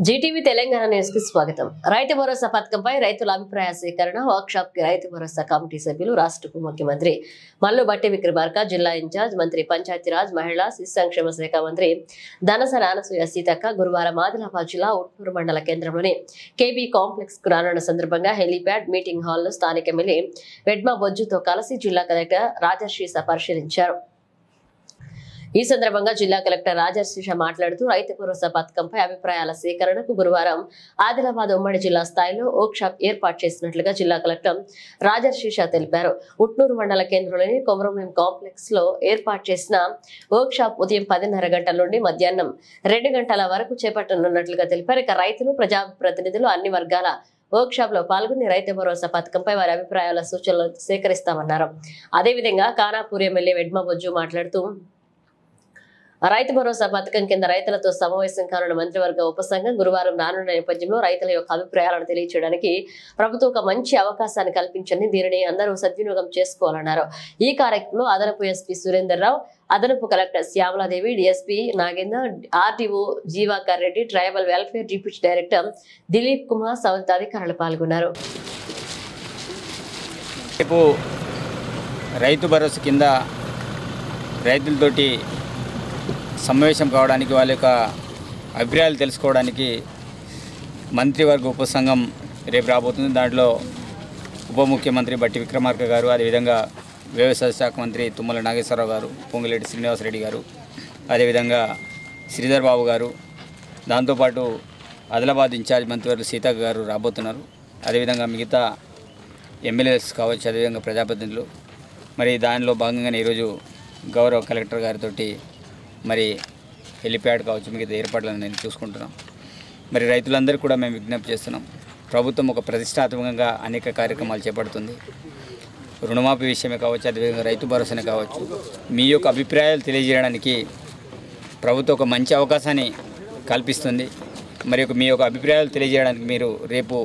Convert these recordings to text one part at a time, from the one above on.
Zee TV Telangana news కి స్వాగతం. రైతు భరోసా పథకంపై రైతుల అభిప్రాయ సేకరణ వర్క్ షాప్ కి రైతు భరోసా కమిటీ సభ్యులు రాష్ట్ర ఉప ముఖ్యమంత్రి మల్లు భట్టి విక్రమార్క, జిల్లా ఇన్ఛార్జ్ మంత్రి పంచాయతీరాజ్, మహిళా శిశు సంక్షేమ శాఖ మంత్రి ధనసర అనసూయ సీతక్క గురువారం ఆదిలాబాద్ జిల్లా ఉట్నూరు మండల కేంద్రంలోని కేబీ కాంప్లెక్స్ కు రానున్న సందర్భంగా హెలీప్యాడ్ మీటింగ్ హాల్ లో స్థానిక ఎమ్మెల్యే వెడ్మ బొజ్జుతో కలిసి జిల్లా కలెక్టర్ రాజర్షి పరిశీలించారు. ఈ సందర్భంగా జిల్లా కలెక్టర్ రాజర్షి మాట్లాడుతూ రైతు భరోసా పథకంపై అభిప్రాయాల సేకరణకు గురువారం ఆదిలాబాద్ ఉమ్మడి జిల్లా స్థాయిలో వర్క్ షాప్ ఏర్పాటు చేసినట్లుగా జిల్లా కలెక్టర్ రాజర్షి తెలిపారు. ఉట్నూరు మండల కేంద్రంలోని కొమరంభీం కాంప్లెక్స్ లో ఏర్పాటు చేసిన వర్క్ షాప్ ఉదయం 10:30 గంటల నుండి మధ్యాహ్నం 2 గంటల వరకు చేపట్టనున్నట్లుగా తెలిపారు. ఇక రైతులు, ప్రజాప్రతినిధులు అన్ని వర్గాల వర్క్ షాప్ లో పాల్గొని రైతు భరోసా పథకంపై వారి అభిప్రాయాల సూచనలు సేకరిస్తామన్నారు. అదేవిధంగా ఖానాపూర్ ఎమ్మెల్యే వెడ్మ బొజ్జు మాట్లాడుతూ రైతు భరోసా పథకం కింద రైతులతో సమావేశం కానున్న మంత్రివర్గ ఉపసంఘం గురువారం రానున్న నేపథ్యంలో రైతుల యొక్క అభిప్రాయాలను తెలియజేయడానికి ప్రభుత్వం ఒక మంచి అవకాశాన్ని కల్పించింది. దీనిని అందరూ సద్వినియోగం చేసుకోవాలన్నారు. ఈ కార్యక్రమంలో అదనపు ఎస్పీ సురేందర్ రావు, అదనపు collector Shyamaladevi, DSP Nagender, RTO Jeevakar Reddy, tribal welfare deputy director Dilip Kumar సౌత్ అధికారులు పాల్గొన్నారు. రైతు భరోసా కింద రైతులతోటి సమావేశం కావడానికి, వాళ్ళ యొక్క అభిప్రాయాలు తెలుసుకోవడానికి మంత్రివర్గ ఉపసంఘం రేపు రాబోతుంది. దాంట్లో ఉప ముఖ్యమంత్రి భట్టి విక్రమార్క గారు, అదేవిధంగా వ్యవసాయ శాఖ మంత్రి తుమ్మల నాగేశ్వరరావు గారు, పొంగులేటి శ్రీనివాసరెడ్డి గారు, అదేవిధంగా శ్రీధర్ బాబు గారు, దాంతోపాటు ఆదిలాబాద్ ఇన్ఛార్జ్ మంత్రివర్గ సీతక్క గారు రాబోతున్నారు. అదేవిధంగా మిగతా ఎమ్మెల్యేస్ కావచ్చు, అదేవిధంగా ప్రజాప్రతినిధులు. మరి దానిలో భాగంగానే ఈరోజు గౌరవ కలెక్టర్ గారితో మరి హెలిప్యాడ్ కావచ్చు, మిగతా ఏర్పాట్లను నేను చూసుకుంటున్నాం. మరి రైతులందరికీ కూడా మేము విజ్ఞప్తి చేస్తున్నాం. ప్రభుత్వం ఒక ప్రతిష్టాత్మకంగా అనేక కార్యక్రమాలు చేపడుతుంది. రుణమాఫీ విషయమే కావచ్చు, అదేవిధంగా రైతు భరోసానే కావచ్చు. మీ యొక్క అభిప్రాయాలు తెలియజేయడానికి ప్రభుత్వం ఒక మంచి అవకాశాన్ని కల్పిస్తుంది. మరి మీ యొక్క అభిప్రాయాలు తెలియజేయడానికి మీరు రేపు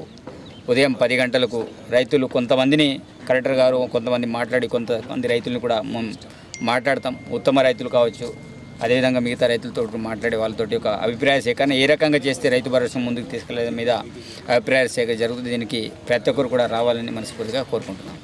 ఉదయం 10 గంటలకు రైతులు కొంతమందిని కలెక్టర్ గారు కొంతమంది మాట్లాడి కొంతమంది రైతులను కూడా మాట్లాడతాం. ఉత్తమ రైతులు కావచ్చు, అదేవిధంగా మిగతా రైతులతో మాట్లాడే వాళ్ళతోటి ఒక అభిప్రాయ సేకరణ ఏ రకంగా చేస్తే రైతు భరోసా ముందుకు తీసుకెళ్లే మీద అభిప్రాయ సేకరణ జరుగుతుంది. దీనికి ప్రతి ఒక్కరు కూడా రావాలని మనస్ఫూర్తిగా కోరుకుంటున్నాం.